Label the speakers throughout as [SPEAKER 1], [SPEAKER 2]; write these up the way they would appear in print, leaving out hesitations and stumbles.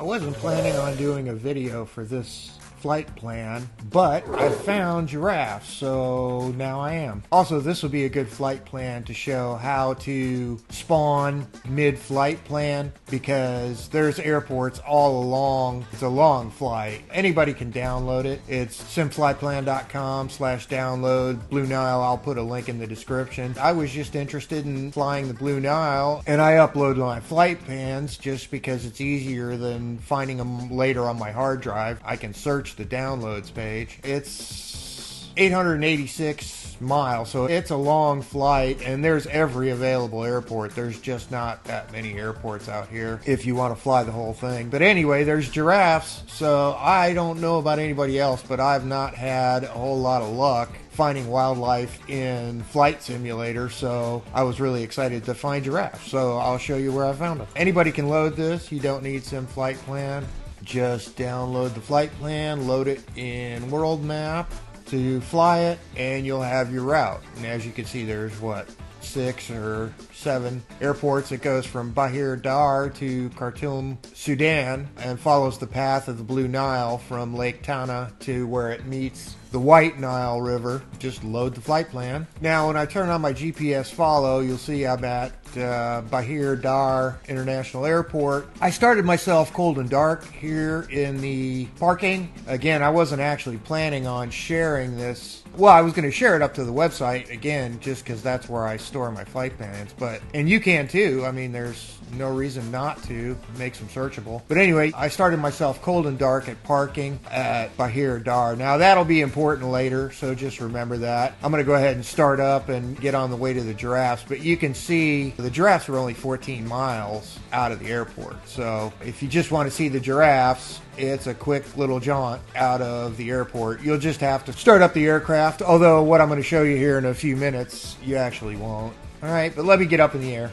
[SPEAKER 1] wasn't planning on doing a video for this flight plan, but I found giraffes, so now I am. Also, this will be a good flight plan to show how to spawn mid-flight plan, because there's airports all along. It's a long flight. Anybody can download it. It's simflightplan.com/download. Blue Nile, I'll put a link in the description. I was just interested in flying the Blue Nile, and I uploaded my flight plans just because it's easier than finding them later on my hard drive. I can search the downloads page. It's 886 miles, so it's a long flight, and there's every available airport. There's just not that many airports out here if you want to fly the whole thing. But anyway, there's giraffes, so I don't know about anybody else, but I've not had a whole lot of luck finding wildlife in Flight Simulator, so I was really excited to find giraffes. So I'll show you where I found them. Anybody can load this. You don't need some flight plan. Just download the flight plan, load it in World Map to fly it, and you'll have your route. And as you can see, there's what, 6 or 7 airports. It goes from Bahir Dar to Khartoum, Sudan, and follows the path of the Blue Nile from Lake Tana to where it meets the White Nile River. Just load the flight plan. Now, when I turn on my GPS follow, you'll see I'm at Bahir Dar International Airport. I started myself cold and dark here in the parking. Again, I wasn't actually planning on sharing this. Well, I was going to share it up to the website, again, just because that's where I store my flight plans. And you can too. I mean, there's no reason not to. Makes them searchable. But anyway, I started myself cold and dark at parking at Bahir Dar. Now, that'll be important later, so just remember that. I'm going to go ahead and start up and get on the way to the giraffes. But you can see the giraffes are only 14 miles out of the airport. So if you just want to see the giraffes, it's a quick little jaunt out of the airport. You'll just have to start up the aircraft, although what I'm going to show you here in a few minutes, you actually won't. All right, but let me get up in the air.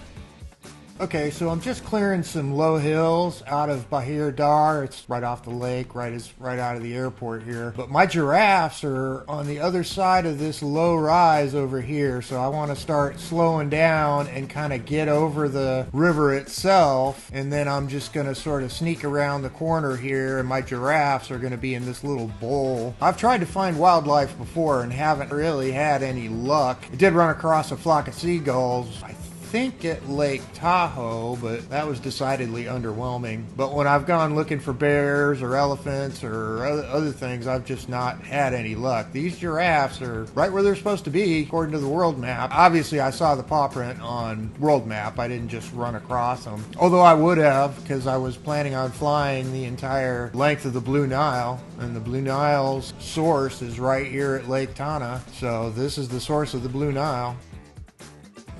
[SPEAKER 1] Okay, so I'm just clearing some low hills out of Bahir Dar. It's right off the lake, right out of the airport here. But my giraffes are on the other side of this low rise over here, so I want to start slowing down and kind of get over the river itself, and then I'm just going to sort of sneak around the corner here, and my giraffes are going to be in this little bowl. I've tried to find wildlife before and haven't really had any luck. I did run across a flock of seagulls, I think at Lake Tahoe, but that was decidedly underwhelming. But when I've gone looking for bears or elephants or other things, I've just not had any luck. These giraffes are right where they're supposed to be according to the world map. Obviously, I saw the paw print on world map. I didn't just run across them. Although I would have, because I was planning on flying the entire length of the Blue Nile, and the Blue Nile's source is right here at Lake Tana. So this is the source of the Blue Nile.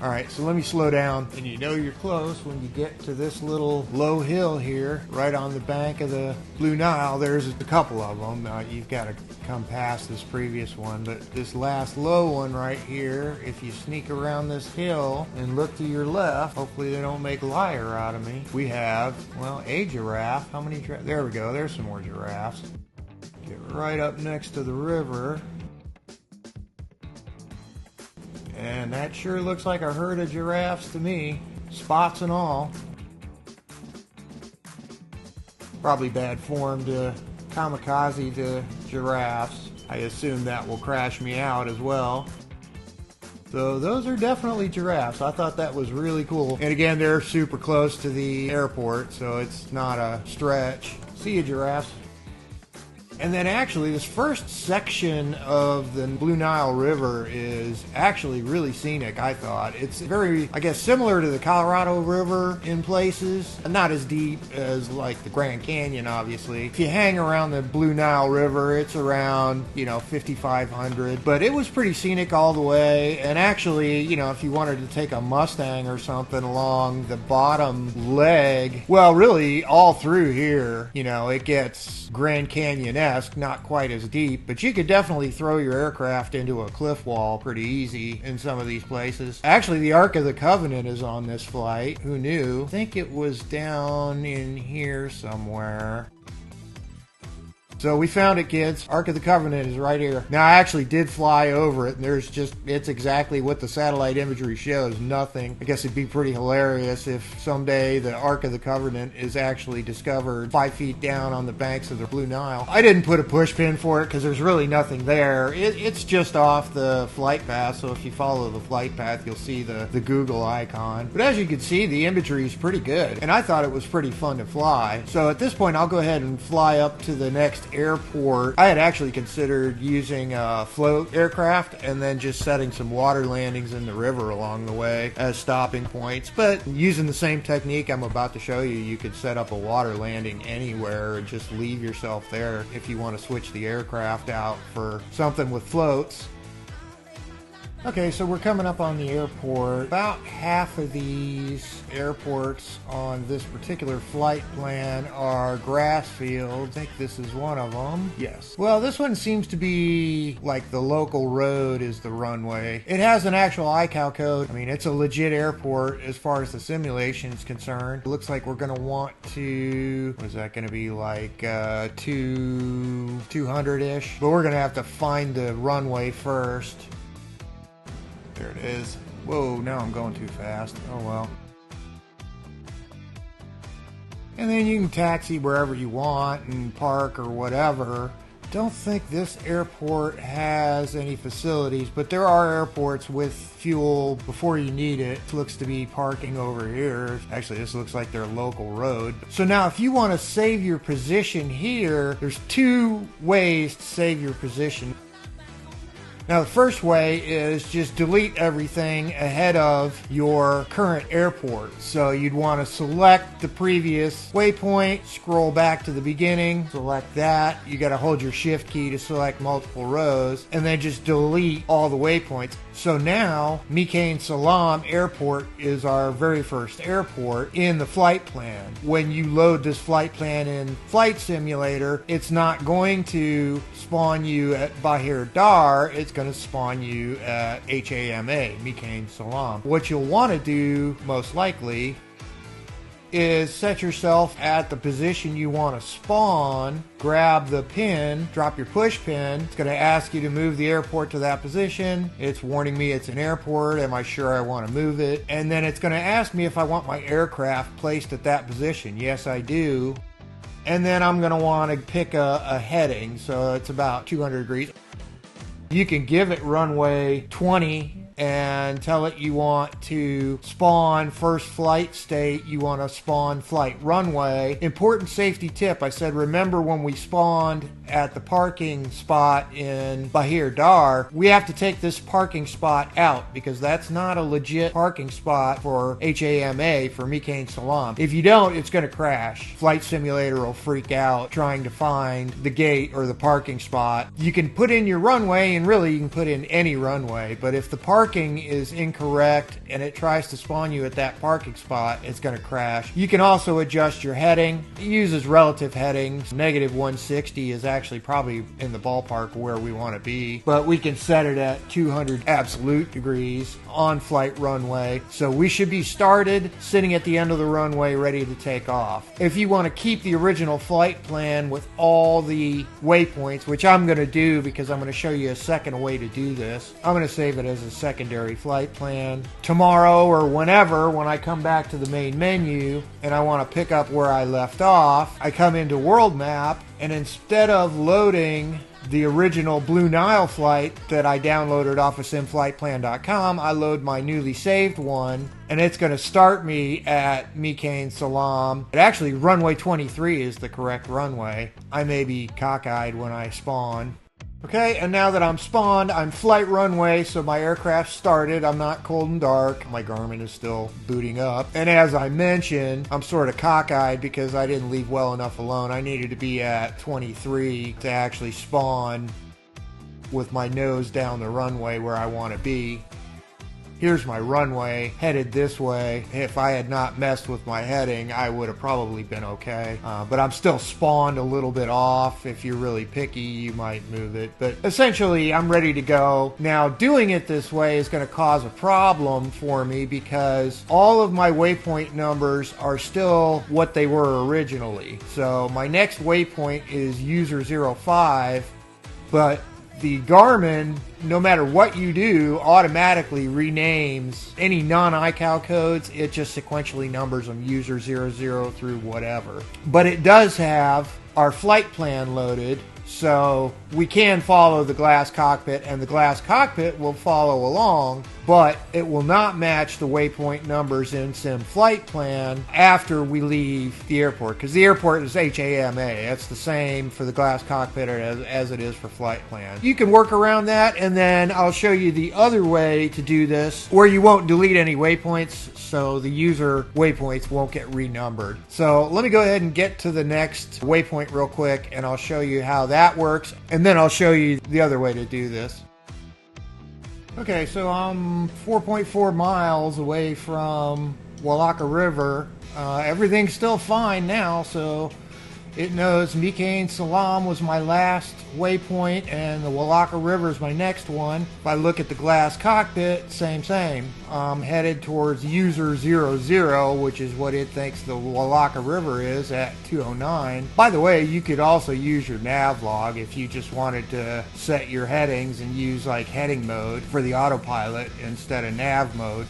[SPEAKER 1] Alright, so let me slow down, and you know you're close when you get to this little low hill here, right on the bank of the Blue Nile. There's a couple of them. You've got to come past this previous one, but this last low one right here, if you sneak around this hill and look to your left, hopefully they don't make a liar out of me. We have, well, a giraffe. How many giraffes? There we go, there's some more giraffes. Get right up next to the river. And that sure looks like a herd of giraffes to me, spots and all. Probably bad form to kamikaze the giraffes. I assume that will crash me out as well. So those are definitely giraffes. I thought that was really cool. And again, they're super close to the airport, so it's not a stretch. See you, giraffes. And then actually this first section of the Blue Nile River is actually really scenic, I thought. It's very, I guess, similar to the Colorado River in places. Not as deep as like the Grand Canyon, obviously. If you hang around the Blue Nile River, it's around, 5,500. But it was pretty scenic all the way. And actually, if you wanted to take a Mustang or something along the bottom leg, well, really all through here, it gets Grand Canyon-esque, not quite as deep, but you could definitely throw your aircraft into a cliff wall pretty easy in some of these places. Actually, the Ark of the Covenant is on this flight. Who knew? I think it was down in here somewhere. So we found it, kids. Ark of the Covenant is right here. Now, I actually did fly over it, and it's exactly what the satellite imagery shows. Nothing. I guess it'd be pretty hilarious if someday the Ark of the Covenant is actually discovered 5 feet down on the banks of the Blue Nile. I didn't put a push pin for it because there's really nothing there. It's just off the flight path, so if you follow the flight path, you'll see the Google icon. But as you can see, the imagery is pretty good, and I thought it was pretty fun to fly. So at this point, I'll go ahead and fly up to the next airport. I had actually considered using a float aircraft and then just setting some water landings in the river along the way as stopping points. But using the same technique I'm about to show you, you could set up a water landing anywhere and just leave yourself there if you want to switch the aircraft out for something with floats. Okay, so we're coming up on the airport. About half of these airports on this particular flight plan are grass fields. I think this is one of them. Yes. Well, this one seems to be like the local road is the runway. It has an actual ICAO code. I mean, it's a legit airport as far as the simulation is concerned. It looks like we're going to want to, what is that going to be, like 200-ish? But we're going to have to find the runway first. There it is. Whoa, now I'm going too fast. Oh well. And then you can taxi wherever you want and park or whatever. Don't think this airport has any facilities, but there are airports with fuel before you need it. It looks to be parking over here. Actually, this looks like their local road. So now if you want to save your position here, there's two ways to save your position. Now, the first way is just delete everything ahead of your current airport. So you'd want to select the previous waypoint, scroll back to the beginning, select that. You got to hold your shift key to select multiple rows, and then just delete all the waypoints. So now, Mikain Salam Airport is our very first airport in the flight plan. When you load this flight plan in Flight Simulator, it's not going to spawn you at Bahir Dar. It's going to spawn you at HAMA, Mikain Salam. What you'll want to do, most likely, is set yourself at the position you want to spawn, grab the pin, drop your push pin. It's going to ask you to move the airport to that position. It's warning me it's an airport. Am I sure I want to move it? And then it's going to ask me if I want my aircraft placed at that position. Yes, I do. And then I'm going to want to pick a heading. So it's about 200 degrees. You can give it runway 20 and tell it you want to spawn first flight state, you want to spawn flight runway. Important safety tip, I said remember when we spawned at the parking spot in Bahir Dar, we have to take this parking spot out because that's not a legit parking spot for HAMA, for Mikain Salam. If you don't, it's going to crash. Flight Simulator will freak out trying to find the gate or the parking spot. You can put in your runway, and really you can put in any runway, but if the parking is incorrect and it tries to spawn you at that parking spot, it's going to crash. You can also adjust your heading. It uses relative headings. Negative 160 is actually probably in the ballpark where we want to be, but we can set it at 200 absolute degrees on flight runway. So we should be started sitting at the end of the runway ready to take off. If you want to keep the original flight plan with all the waypoints, which I'm going to do because I'm going to show you a second way to do this, I'm going to save it as a secondary flight plan. Tomorrow or whenever, when I come back to the main menu and I want to pick up where I left off, I come into World Map, and instead of loading the original Blue Nile flight that I downloaded off of simflightplan.com, I load my newly saved one, and it's going to start me at Mikain Salam. But actually, runway 23 is the correct runway. I may be cockeyed when I spawn. Okay, and now that I'm spawned, I'm flight runway, so my aircraft started. I'm not cold and dark. My Garmin is still booting up. And as I mentioned, I'm sort of cockeyed because I didn't leave well enough alone. I needed to be at 23 to actually spawn with my nose down the runway where I want to be. here's my runway headed this way. If I had not messed with my heading, I would have probably been okay. But I'm still spawned a little bit off. If you're really picky, you might move it. But essentially, I'm ready to go. Now, doing it this way is going to cause a problem for me because all of my waypoint numbers are still what they were originally. So my next waypoint is user 05, but the Garmin, no matter what you do, automatically renames any non-iCal codes. It just sequentially numbers them user 00 through whatever. But it does have our flight plan loaded, so we can follow the glass cockpit, and the glass cockpit will follow along, but it will not match the waypoint numbers in simflightplan after we leave the airport, because the airport is HAMA. That's the same for the glass cockpit as it is for flight plan. You can work around that, and then I'll show you the other way to do this where you won't delete any waypoints, so the user waypoints won't get renumbered. So let me go ahead and get to the next waypoint real quick, and I'll show you how that works, and then I'll show you the other way to do this. Okay, so I'm 4.4 miles away from Walaka River. Everything's still fine now, so it knows Mikain Salam was my last waypoint and the Walaka River is my next one. If I look at the glass cockpit, same. I'm headed towards user 00, which is what it thinks the Walaka River is at 209. By the way, you could also use your nav log if you just wanted to set your headings and use like heading mode for the autopilot instead of nav mode.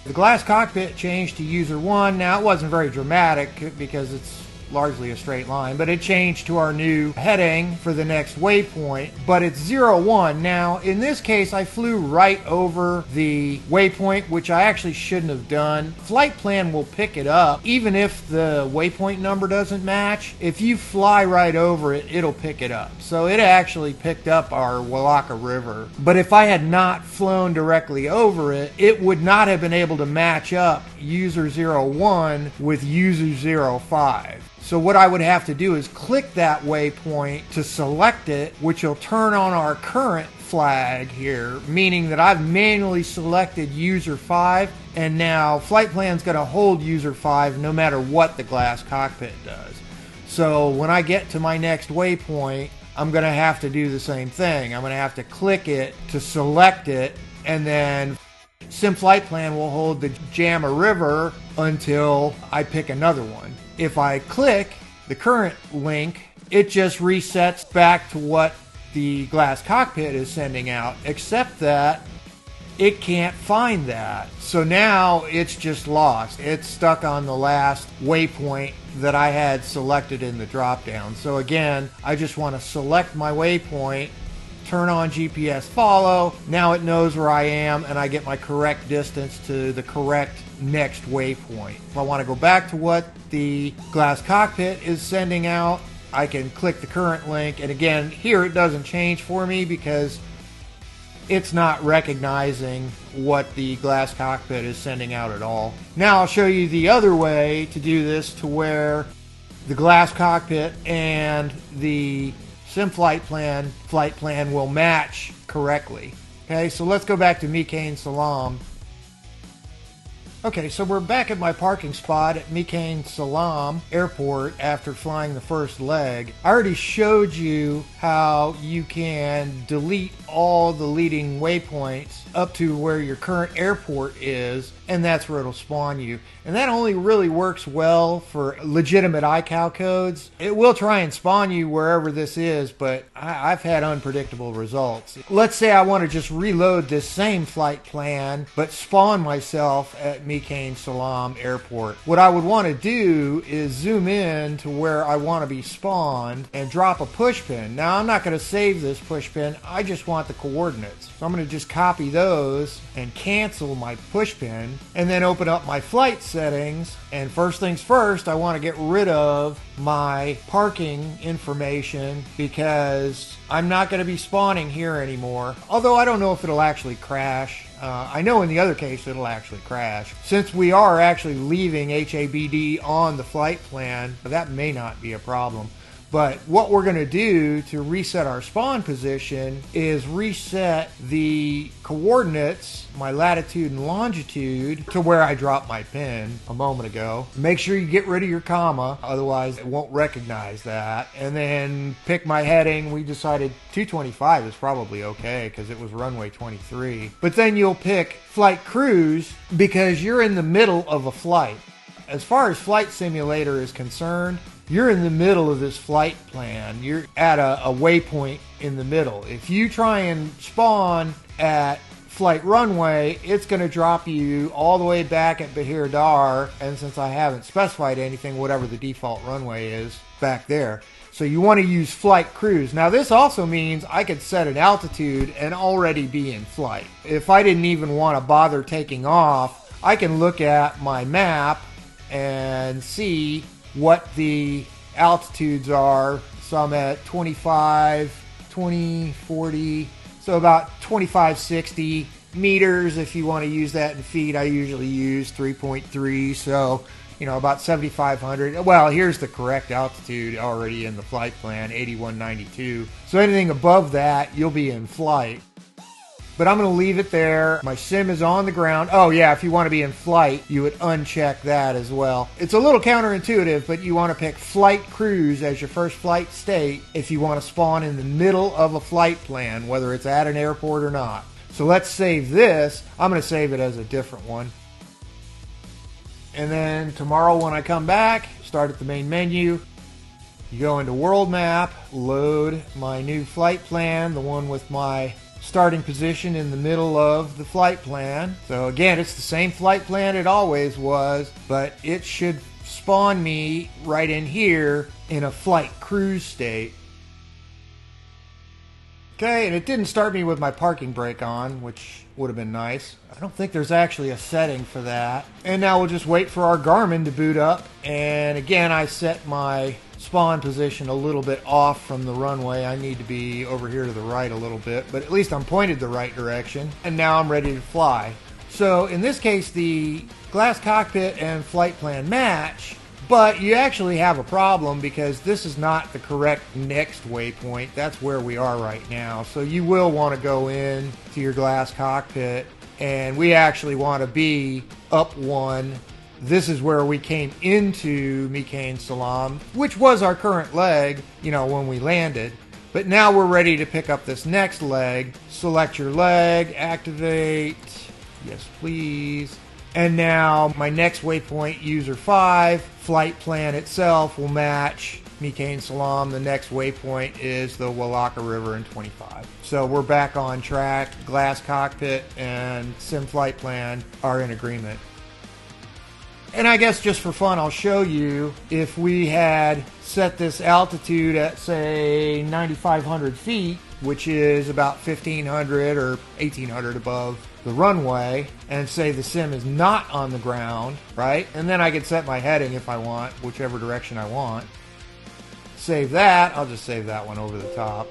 [SPEAKER 1] The glass cockpit changed to user 1. Now, it wasn't very dramatic because it's largely a straight line, but it changed to our new heading for the next waypoint, but it's 01. Now, in this case, I flew right over the waypoint, which I actually shouldn't have done. Flight plan will pick it up, even if the waypoint number doesn't match. If you fly right over it, it'll pick it up. So it actually picked up our Walaka River. But if I had not flown directly over it, it would not have been able to match up user 01 with user 05. So what I would have to do is click that waypoint to select it, which will turn on our current flag here, meaning that I've manually selected user 5, and now flight plan's going to hold user 5 no matter what the glass cockpit does. So when I get to my next waypoint, I'm going to have to do the same thing. I'm going to have to click it to select it, and then simflightplan will hold the Jama River until I pick another one. If I click the current link, it just resets back to what the glass cockpit is sending out, except that it can't find that. So now it's just lost. It's stuck on the last waypoint that I had selected in the drop-down. So again, I just want to select my waypoint, turn on GPS follow. Now it knows where I am, and I get my correct distance to the correct next waypoint. If I want to go back to what the glass cockpit is sending out, I can click the current link, and again, here it doesn't change for me because it's not recognizing what the glass cockpit is sending out at all. Now I'll show you the other way to do this, to where the glass cockpit and the simflightplan flight plan will match correctly. Okay, so let's go back to Mikain Salam. Okay, so we're back at my parking spot at Mikain Salam Airport after flying the first leg. I already showed you how you can delete all the leading waypoints up to where your current airport is, and that's where it'll spawn you. And that only really works well for legitimate iCal codes. It will try and spawn you wherever this is, but I've had unpredictable results. Let's say I want to just reload this same flight plan, but spawn myself at Mikain Salam Airport. What I would want to do is zoom in to where I want to be spawned and drop a push pin. Now, I'm not going to save this push pin. I just want the coordinates. So I'm going to just copy those and cancel my push pin, and then open up my flight settings. And first things first, I want to get rid of my parking information because I'm not going to be spawning here anymore. Although I don't know if it'll actually crash. I know in the other case it'll actually crash. Since we are actually leaving HABD on the flight plan, that may not be a problem. But what we're going to do to reset our spawn position is reset the coordinates, my latitude and longitude, to where I dropped my pin a moment ago. Make sure you get rid of your comma, otherwise it won't recognize that. And then pick my heading. We decided 225 is probably okay because it was runway 23. But then you'll pick flight cruise because you're in the middle of a flight. As far as Flight Simulator is concerned, you're in the middle of this flight plan. You're at a waypoint in the middle. If you try and spawn at flight runway, it's going to drop you all the way back at Bahir Dar, and since I haven't specified anything, whatever the default runway is back there. So you want to use flight cruise. Now this also means I could set an altitude and already be in flight. If I didn't even want to bother taking off, I can look at my map and see what the altitudes are. So I'm at 25, 20, 40, so about 25, 60 meters. If you want to use that in feet, I usually use 3.3, so about 7,500. Well, here's the correct altitude already in the flight plan, 8192. So anything above that, you'll be in flight. But I'm going to leave it there. My sim is on the ground. Oh yeah, if you want to be in flight, you would uncheck that as well. It's a little counterintuitive, but you want to pick flight cruise as your first flight state if you want to spawn in the middle of a flight plan, whether it's at an airport or not. So let's save this. I'm going to save it as a different one. And then tomorrow when I come back, start at the main menu. You go into World Map, load my new flight plan, the one with my starting position in the middle of the flight plan. So again, it's the same flight plan it always was, but it should spawn me right in here in a flight cruise state. Okay, and it didn't start me with my parking brake on, which would have been nice. I don't think there's actually a setting for that. And now we'll just wait for our Garmin to boot up. And again, I set my spawn position a little bit off from the runway. I need to be over here to the right a little bit, but at least I'm pointed the right direction. And now I'm ready to fly. So in this case, the glass cockpit and flight plan match, but you actually have a problem because this is not the correct next waypoint. That's where we are right now. So you will want to go in to your glass cockpit, and we actually want to be up one. This is where we came into Mikain Salam, which was our current leg, when we landed. But now we're ready to pick up this next leg. Select your leg, activate, yes please. And now my next waypoint, user 5, flight plan itself will match Mikain Salam. The next waypoint is the Walaka River in 25. So we're back on track. Glass cockpit and sim flight plan are in agreement. And I guess just for fun, I'll show you if we had set this altitude at, say, 9,500 feet, which is about 1,500 or 1,800 above the runway, and say the sim is not on the ground, right? And then I could set my heading if I want, whichever direction I want. Save that. I'll just save that one over the top.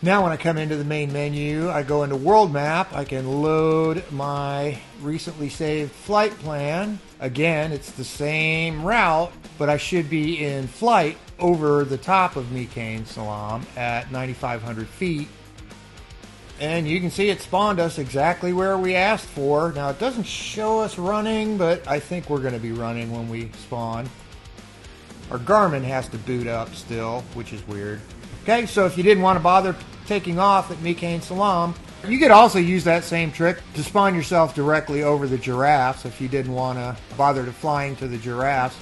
[SPEAKER 1] Now when I come into the main menu, I go into World Map. I can load my recently saved flight plan. Again, it's the same route, but I should be in flight over the top of Mikain Salam at 9,500 feet. And you can see it spawned us exactly where we asked for. Now it doesn't show us running, but I think we're going to be running when we spawn. Our Garmin has to boot up still, which is weird. Okay, so if you didn't want to bother taking off at Mikain Salam, you could also use that same trick to spawn yourself directly over the Giraffes if you didn't want to bother to flying to the Giraffes.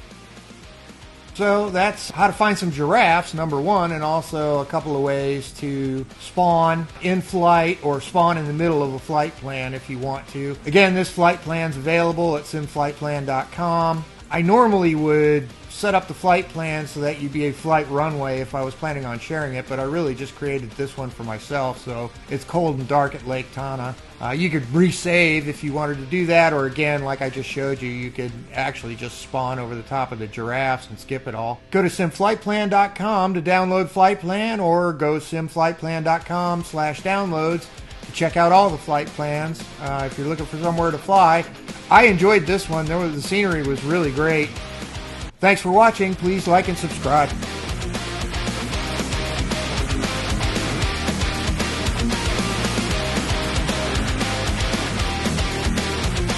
[SPEAKER 1] So that's how to find some giraffes, number one, and also a couple of ways to spawn in flight or spawn in the middle of a flight plan if you want to. Again, this flight plan's available at simflightplan.com. I normally would set up the flight plan so that you'd be a flight runway if I was planning on sharing it, but I really just created this one for myself, so it's cold and dark at Lake Tana. You could resave if you wanted to do that, or again, like I just showed you, you could actually just spawn over the top of the giraffes and skip it all. Go to simflightplan.com to download flight plan, or go simflightplan.com/downloads to check out all the flight plans if you're looking for somewhere to fly. I enjoyed this one. The scenery was really great. Thanks for watching. Please like and subscribe.